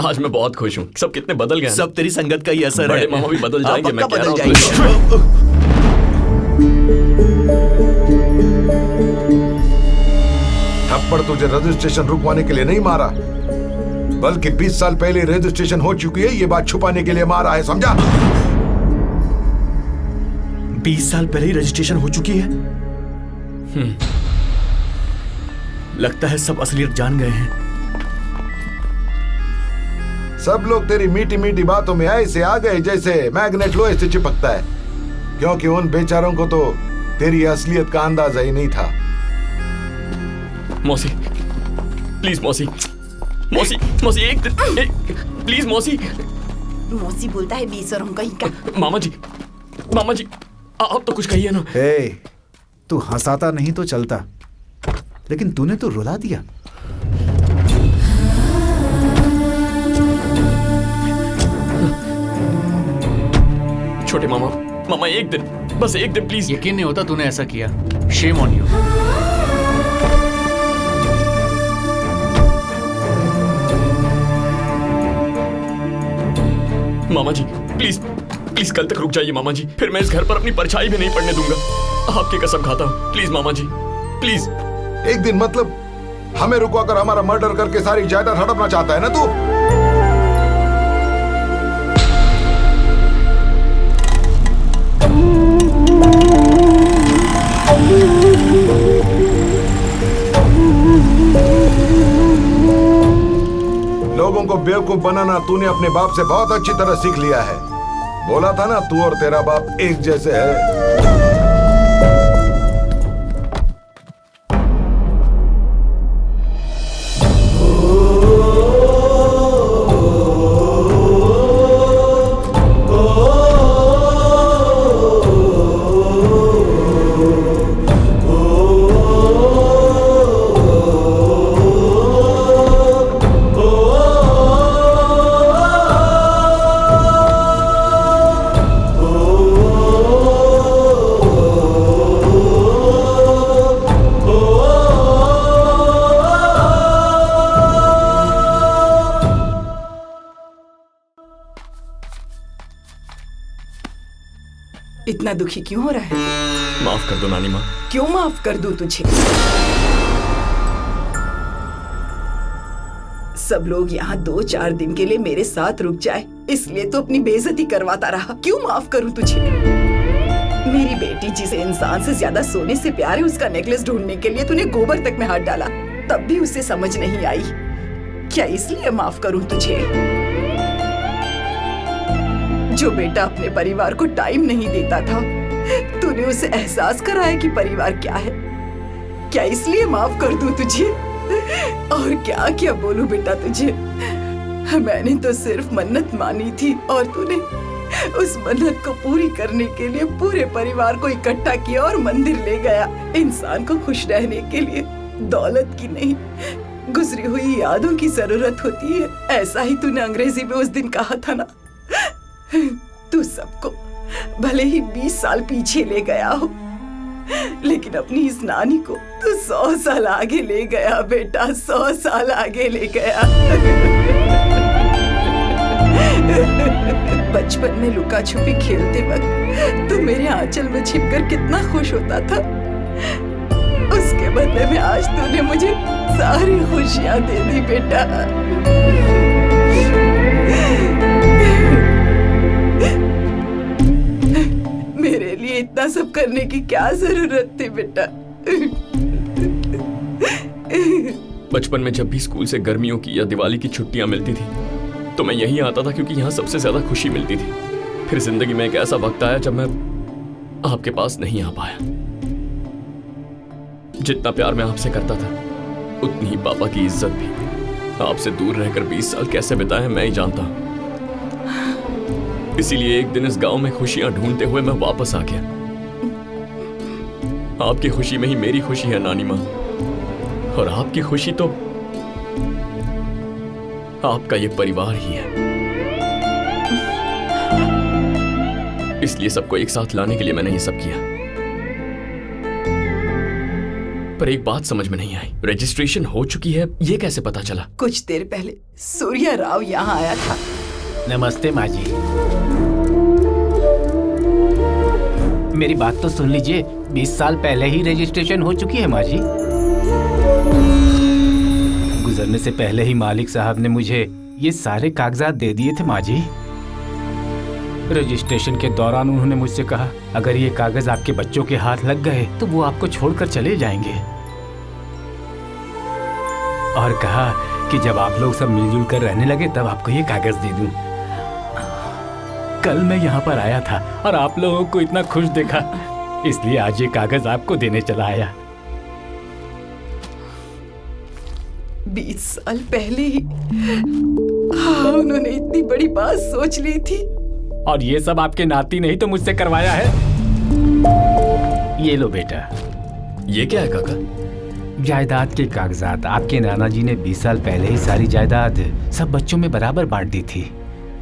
आज मैं बहुत खुश हूँ। सब कितने बदल गए हैं। सब तेरी संगत का ही असर है। बड़े मामा भी बदल जाएंगे, मैं कह रहा हूँ। थप्पड़ तुझे रजिस्ट्रेशन रुकवाने के लिए नहीं मारा, बल्कि 20 साल पहले रजिस्ट्रेशन हो चुकी है, ये बात छुपाने के लिए मारा है, समझा? 20 साल पहले ही रजिस्ट्रेशन हो चुकी है। लगता है सब असलियत जान गए हैं। सब लोग तेरी मीठी मीठी बातों में ऐसे आ गए जैसे मैग्नेट लोहे से चिपकता है, क्योंकि उन बेचारों को तो तेरी असलियत का अंदाजा ही नहीं था। मौसी प्लीज, मौसी मौसी मौसी एक प्लीज मौसी। मौसी बोलता है बेशरम कहीं का। मामा जी आप तो कुछ कहिए ना। तू हंसाता नहीं तो चलता, लेकिन तूने तो रुला दिया। छोटे मामा एक दिन, बस एक दिन प्लीज। यकीन नहीं होता तूने ऐसा किया। Shame on you. मामा जी प्लीज कल तक रुक जाइए मामा जी, फिर मैं इस घर पर अपनी परछाई भी नहीं पड़ने दूंगा। आपकी कसम खाता हूँ, प्लीज मामा जी प्लीज। एक दिन मतलब हमें रुकवा कर हमारा मर्डर करके सारी जायदाद हड़पना चाहता है ना तू? लोगों को बेवकूफ बनाना तूने अपने बाप से बहुत अच्छी तरह सीख लिया है। बोला था ना तू और तेरा बाप एक जैसे है। इतना दुखी क्यों हो रहा है? माफ कर दो नानी माँ। क्यों माफ कर दूं तुझे? सब लोग यहाँ 2-4 दिन के लिए मेरे साथ रुक जाए, इसलिए तो अपनी बेइज्जती करवाता रहा। क्यों माफ करूं तुझे? मेरी बेटी जिसे इंसान से ज्यादा सोने से प्यार है, उसका नेकलेस ढूंढने के लिए तूने गोबर तक में हाथ डाला, तब भी उसे समझ नहीं आई। क्या इसलिए माफ करूं तुझे? जो बेटा अपने परिवार को टाइम नहीं देता था, तूने उसे एहसास कराया कि परिवार क्या है। क्या इसलिए माफ कर दूं तुझे? और क्या क्या बोलूं बेटा तुझे? मैंने तो सिर्फ मन्नत मानी थी और तूने उस मन्नत को पूरी करने के लिए पूरे परिवार को इकट्ठा किया और मंदिर ले गया। इंसान को खुश रहने के लिए दौलत की नहीं, गुजरी हुई यादों की जरूरत होती है। ऐसा ही तूने अंग्रेजी में उस दिन कहा था ना। तू सबको भले ही 20 साल पीछे ले गया हो, लेकिन अपनी इस नानी को तू 100 साल आगे ले गया बेटा, 100 साल आगे ले गया। बचपन में लुका छुपी खेलते वक्त तू मेरे आंचल में छिपकर कितना खुश होता था। उसके बदले में आज तूने मुझे सारी खुशियां दे दी बेटा। मेरे लिए इतना सब करने की क्या जरूरत थी बेटा? बचपन में जब भी स्कूल से गर्मियों की या दिवाली की छुट्टियां मिलती थी तो मैं यहीं आता था, क्योंकि यहाँ सबसे ज्यादा खुशी मिलती थी। फिर जिंदगी में एक ऐसा वक्त आया जब मैं आपके पास नहीं आ पाया। जितना प्यार मैं आपसे करता था, उतनी ही पापा की इज्जत भी। आपसे दूर रहकर 20 साल कैसे बिताए मैं ही जानता हूं। इसीलिए एक दिन इस गांव में खुशियां ढूंढते हुए मैं वापस आ गया। आपकी खुशी में ही मेरी खुशी है नानी माँ, और आपकी खुशी तो आपका ये परिवार ही है। इसलिए सबको एक साथ लाने के लिए मैंने ये सब किया। पर एक बात समझ में नहीं आई, रजिस्ट्रेशन हो चुकी है ये कैसे पता चला? कुछ देर पहले सूर्या राव यहाँ आया था। नमस्ते माँ जी। मेरी बात तो सुन लीजिए, 20 साल पहले ही रजिस्ट्रेशन हो चुकी है माँ जी। गुजरने से पहले ही मालिक साहब ने मुझे ये सारे कागजात दे दिए थे माँ जी। रजिस्ट्रेशन के दौरान उन्होंने मुझसे कहा, अगर ये कागज आपके बच्चों के हाथ लग गए तो वो आपको छोड़कर चले जाएंगे, और कहा कि जब आप लोग सब मिलजुल कर रहने लगे तब आपको ये कागज दे दूं। कल मैं यहाँ पर आया था और आप लोगों को इतना खुश देखा, इसलिए आज ये कागज आपको देने चला आया। 20 साल पहले ही हाँ, उन्होंने इतनी बड़ी बात सोच ली थी। और ये सब आपके नाती ने ही तो मुझसे करवाया है। ये लो बेटा। ये क्या है काका? जायदाद के कागजात। आपके नाना जी ने 20 साल पहले ही सारी जायदाद सब बच्चों में बराबर बांट दी थी।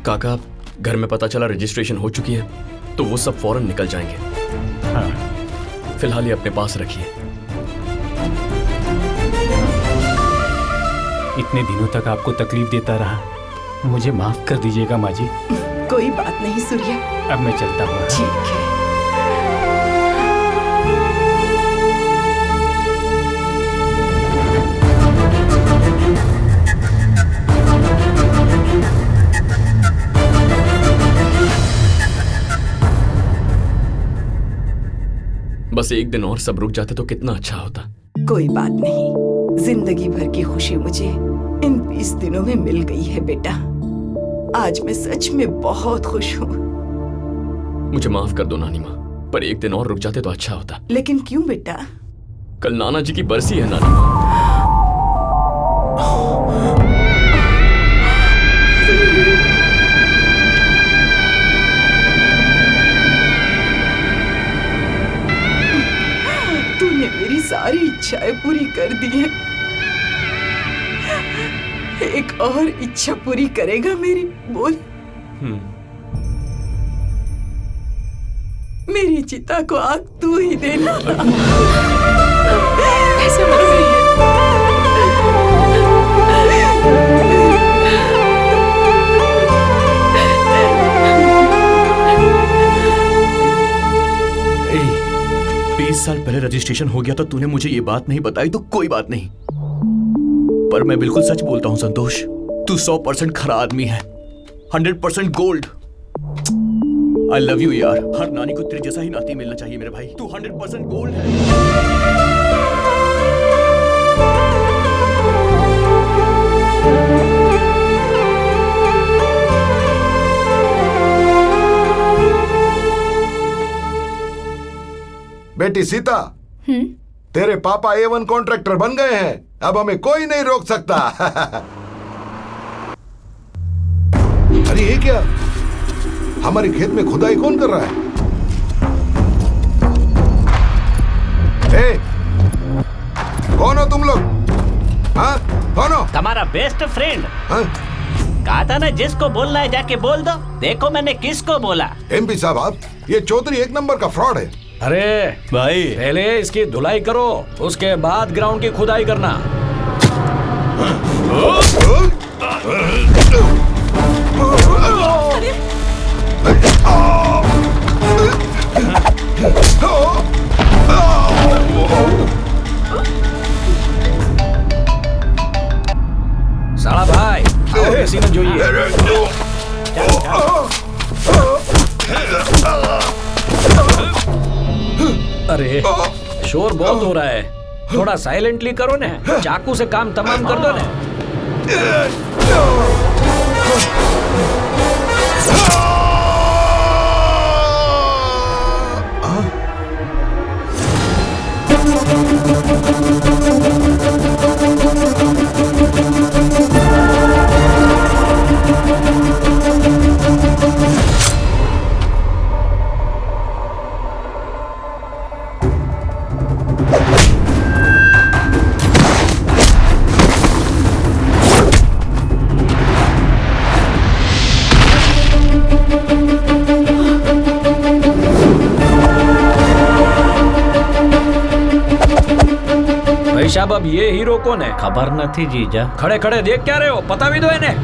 काका, घर में पता चला रजिस्ट्रेशन हो चुकी है तो वो सब फौरन निकल जाएंगे। हाँ। फिलहाल ये अपने पास रखिए। इतने दिनों तक आपको तकलीफ देता रहा, मुझे माफ कर दीजिएगा माँ जी। कोई बात नहीं सूर्या, अब मैं चलता हूँ। ठीक है। बस एक दिन और सब रुक जाते तो कितना अच्छा होता। कोई बात नहीं, जिंदगी भर की खुशी मुझे इन 20 दिनों में मिल गई है बेटा। आज मैं सच में बहुत खुश हूँ। मुझे माफ कर दो नानी माँ, पर एक दिन और रुक जाते तो अच्छा होता। लेकिन क्यों बेटा? कल नाना जी की बरसी है नानी माँ। तूने मेरी सारी इच्छाएं पूरी कर दी हैं। एक और इच्छा पूरी करेगा मेरी? बोल। मेरी चिता को आग तू ही देना। ऐसा मत करिए। ए, 20 साल पहले रजिस्ट्रेशन हो गया तो तूने मुझे ये बात नहीं बताई तो कोई बात नहीं, पर मैं बिल्कुल सच बोलता हूँ संतोष, तू 100% खरा आदमी है, 100% गोल्ड। आई लव यू यार। हर नानी को तेरे जैसा ही नाती मिलना चाहिए मेरे भाई। तू 100% गोल्ड है। बेटी सीता, तेरे पापा A1 कॉन्ट्रैक्टर बन गए हैं, अब हमें कोई नहीं रोक सकता। अरे ये क्या? हमारे खेत में खुदाई कौन कर रहा है? ए, कौन हो तुम लोग? हाँ, कौन हो? तुम्हारा बेस्ट फ्रेंड। हाँ? कहा था ना जिसको बोलना है जाके बोल दो। देखो मैंने किसको बोला। MP साहब, ये चौधरी एक नंबर का फ्रॉड है। अरे भाई पहले इसकी धुलाई करो, उसके बाद ग्राउंड की खुदाई करना। साला भाई, आओ किसी ने જોઈએ। अरे शोर बहुत हो रहा है, थोड़ा साइलेंटली करो ना, चाकू से काम तमाम कर दो ना। अच्छा अब ये हीरो कौन है? खबर નથી जीजा। खड़े खड़े देख क्या रहे हो? पता भी दो इन्हें।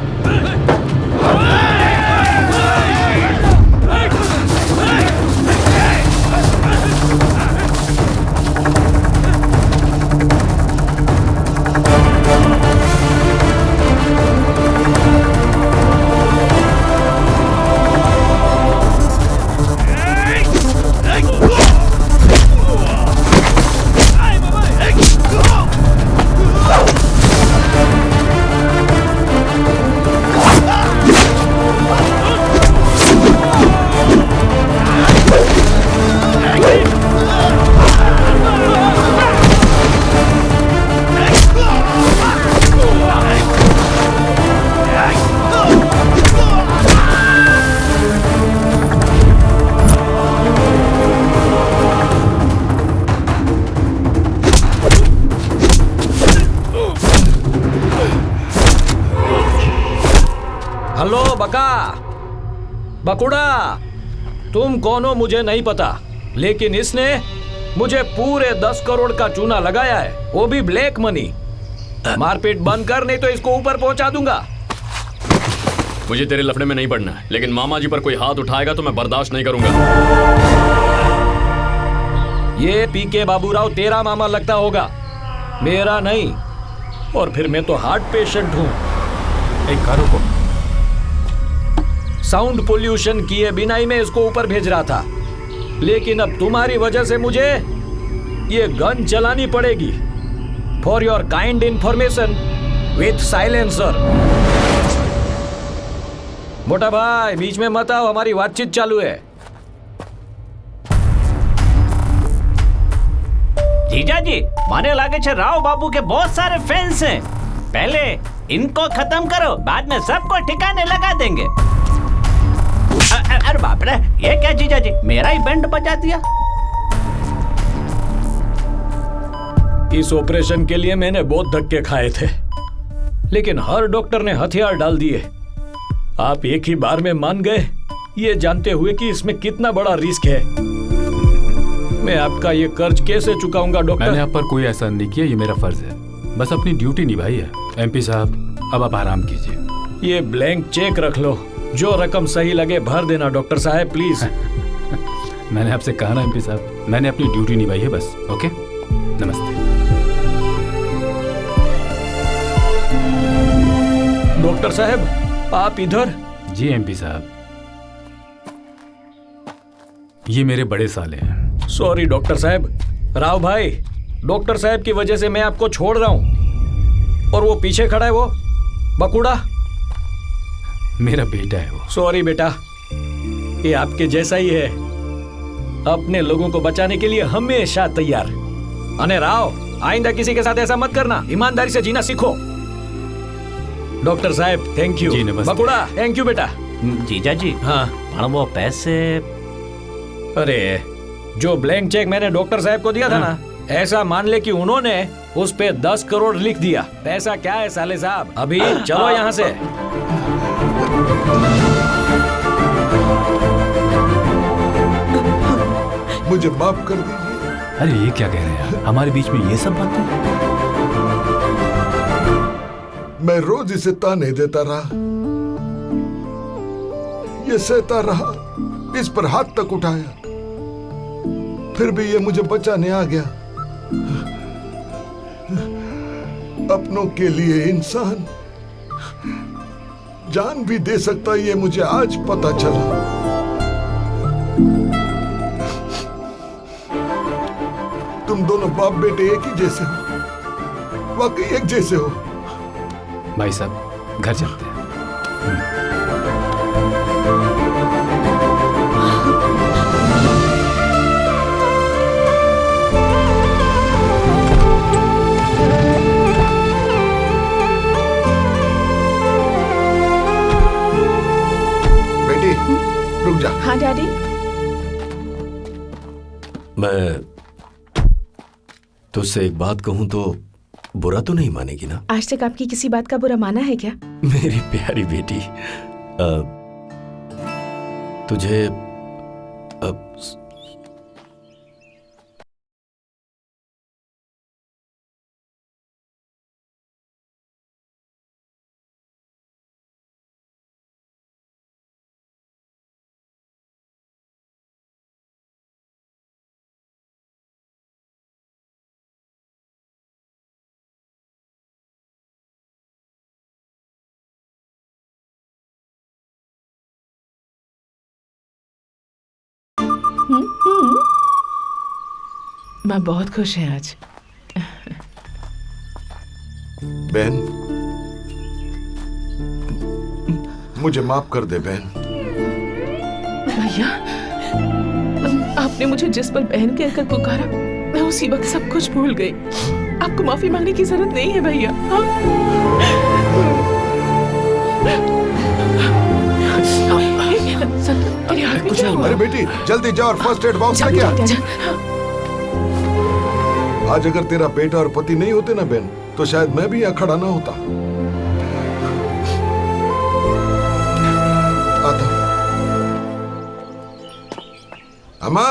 हेलो बका, बकुड़ा, तुम कौन हो मुझे नहीं पता, लेकिन इसने मुझे पूरे 10 करोड़ का चूना लगाया है, वो भी ब्लैक मनी। मारपीट बंद कर, नहीं तो इसको ऊपर पहुंचा दूंगा। मुझे तेरे लफड़े में नहीं पड़ना है, लेकिन मामा जी पर कोई हाथ उठाएगा तो मैं बर्दाश्त नहीं करूंगा। ये पीके बाबूराव तेरा मामा लगता होगा, मेरा नहीं। और फिर मैं तो हार्ट पेशेंट हूं। एक कारों को साउंड पोल्यूशन किए बिना ही मैं इसको ऊपर भेज रहा था, लेकिन अब तुम्हारी वजह से मुझे ये गन चलानी पड़ेगी। For your kind information, with silencer. मोटा भाई बीच में मत आओ, हमारी बातचीत चालू है। जीजा जी, माने लागे छे राव बाबू के बहुत सारे फैंस हैं। पहले इनको खत्म करो, बाद में सबको ठिकाने लगा देंगे। अरे बाप रे, ये क्या जीजा जी, मेरा ही बैंड बजा दिया। इस ऑपरेशन के लिए मैंने बहुत धक्के खाए थे, लेकिन हर डॉक्टर ने हथियार डाल दिए। आप एक ही बार में मान गए, ये जानते हुए कि इसमें कितना बड़ा रिस्क है। मैं आपका ये कर्ज कैसे चुकाऊंगा डॉक्टर? मैंने आप पर कोई एहसान नहीं किया, ये मेरा फर्ज है, बस अपनी ड्यूटी निभाई है। एमपी साहब, अब आप आराम कीजिए। ये ब्लैंक चेक रख लो, जो रकम सही लगे भर देना डॉक्टर साहब प्लीज। मैंने आपसे कहा ना एमपी साहब, मैंने अपनी ड्यूटी निभाई है बस। ओके, नमस्ते। डॉक्टर साहब आप इधर? जी एमपी साहब, ये मेरे बड़े साले हैं। सॉरी डॉक्टर साहब। राव भाई, डॉक्टर साहब की वजह से मैं आपको छोड़ रहा हूं। और वो पीछे खड़ा है, वो बकुड़ा, मेरा बेटा है वो। सॉरी बेटा, ये आपके जैसा ही है, अपने लोगों को बचाने के लिए हमेशा तैयार। अने राव, आइंदा किसी के साथ ऐसा मत करना, ईमानदारी से जीना सीखो। डॉक्टर साहब थैंक यू। जी नमस्ते। बकुड़ा थैंक यू बेटा। जीजा जी, हाँ, पण वो पैसे। अरे जो ब्लैंक चेक मैंने डॉक्टर साहब को दिया था ना, ऐसा मान ले कि उन्होंने उस पे 10 करोड़ लिख दिया। पैसा क्या है साले साहब, अभी चलो यहाँ से। मुझे माफ कर दीजिए। अरे ये क्या कह रहे हैं, हमारे बीच में ये सब बातें? मैं रोज इसे ताने देता रहा, ये सहता रहा, इस पर हाथ तक उठाया, फिर भी ये मुझे बचाने आ गया। अपनों के लिए इंसान जान भी दे सकता, ये मुझे आज पता चला। तुम दोनों बाप बेटे एक ही जैसे हो, वाकई एक जैसे हो। भाई साहब घर चलते हैं। बेटी रुक जा। हाँ डैडी। मैं तुझसे एक बात कहूं तो बुरा तो नहीं मानेगी ना? आज तक आपकी किसी बात का बुरा माना है क्या? मेरी प्यारी बेटी, तुझे माँ बहुत खुश है आज। बहन, मुझे माफ कर दे बहन। भैया, आपने मुझे जिस पर बहन कहकर पुकारा, मैं उसी वक्त सब कुछ भूल गई। आपको माफी मांगने की जरूरत नहीं है भैया। अरे बेटी, जल्दी जाओ और फर्स्ट एड बॉक्स लेके आ। आज अगर तेरा बेटा और पति नहीं होते ना बहन, तो शायद मैं भी यहाँ खड़ा ना होता। आता। अम्मा,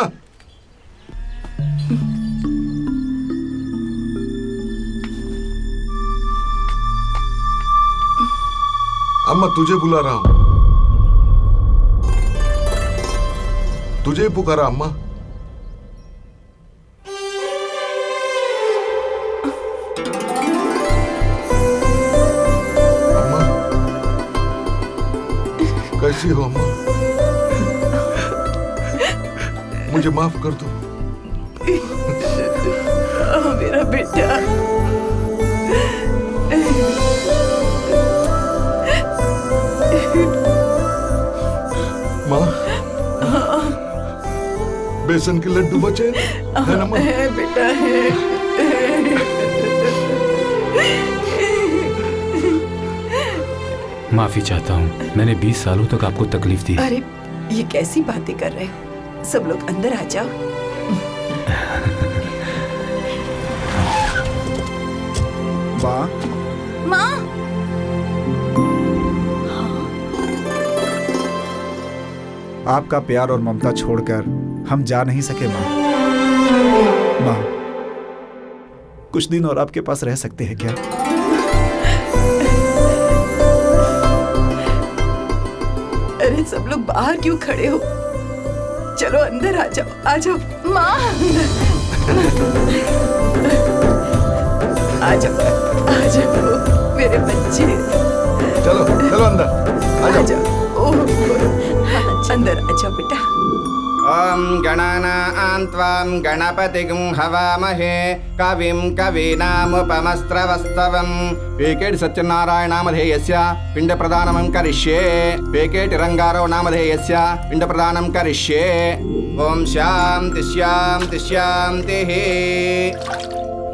अम्मा तुझे बुला रहा हूं। तुझे पुकारा अम्मा। अम्मा, कैसी हो अम्मा? मुझे माफ कर दो। मेरा बेटा। माँ, बेसन के लड्डू बचे है ना माँ? है बेटा, है। माफी चाहता हूँ, मैंने 20 सालों तक आपको तकलीफ दी। अरे ये कैसी बातें कर रहे हो? सब लोग अंदर आ जाओ। माँ, माँ, आपका प्यार और ममता छोड़कर हम जा नहीं सके माँ। माँ, कुछ दिन और आपके पास रह सकते हैं क्या? अरे सब लोग बाहर क्यों खड़े हो? चलो अंदर आ जाओ, आ जाओ। माँ, आ जाओ मेरे बच्चे। चलो चलो अंदर आ जाओ। ओह, अंदर आ जाओ बेटा। ओम गणानां त्वां गणपतिगुं हवामहे कविं कवीनामुपमस्त्रवस्तवं पेकेट सत्यनारायणामधेयस्य पिण्डप्रदानं करिष्ये पेकेट रंगारो नामधेयस्य पिण्डप्रदानं करिष्ये। ओम शांति शांति शांतिः।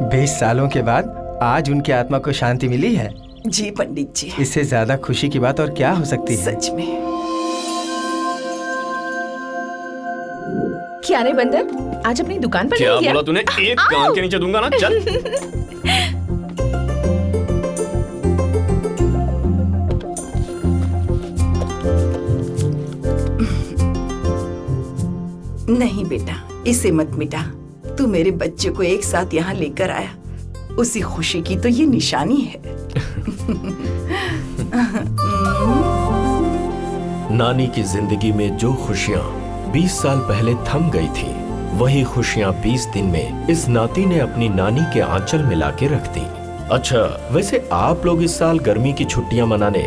20 सालों के बाद आज उनकी आत्मा को शांति मिली है। जी पंडित जी, इससे ज्यादा खुशी की बात और क्या हो सकती है? सच में। क्या रे बंदर, आज अपनी दुकान पर क्या नहीं गया? बोला तूने? एक कान के नीचे दूंगा ना, चल। नहीं बेटा, इसे मत मिटा। तू मेरे बच्चे को एक साथ यहाँ लेकर आया, उसी खुशी की तो ये निशानी है। नानी की जिंदगी में जो खुशियाँ 20 साल पहले थम गई थी, वही खुशियाँ 20 दिन में इस नाती ने अपनी नानी के आंचल में लाके रख दी। अच्छा, वैसे आप लोग इस साल गर्मी की छुट्टियां मनाने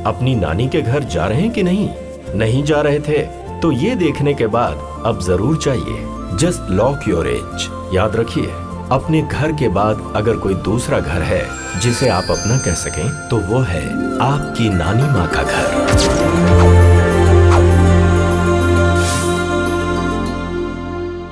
अपनी नानी के घर जा रहे हैं कि नहीं? नहीं जा रहे थे तो ये देखने के बाद अब जरूर चाहिए। Just lock your age. याद रखिए, अपने घर के बाद अगर कोई दूसरा घर है जिसे आप अपना कह सकें, तो वो है आपकी नानी माँ का घर।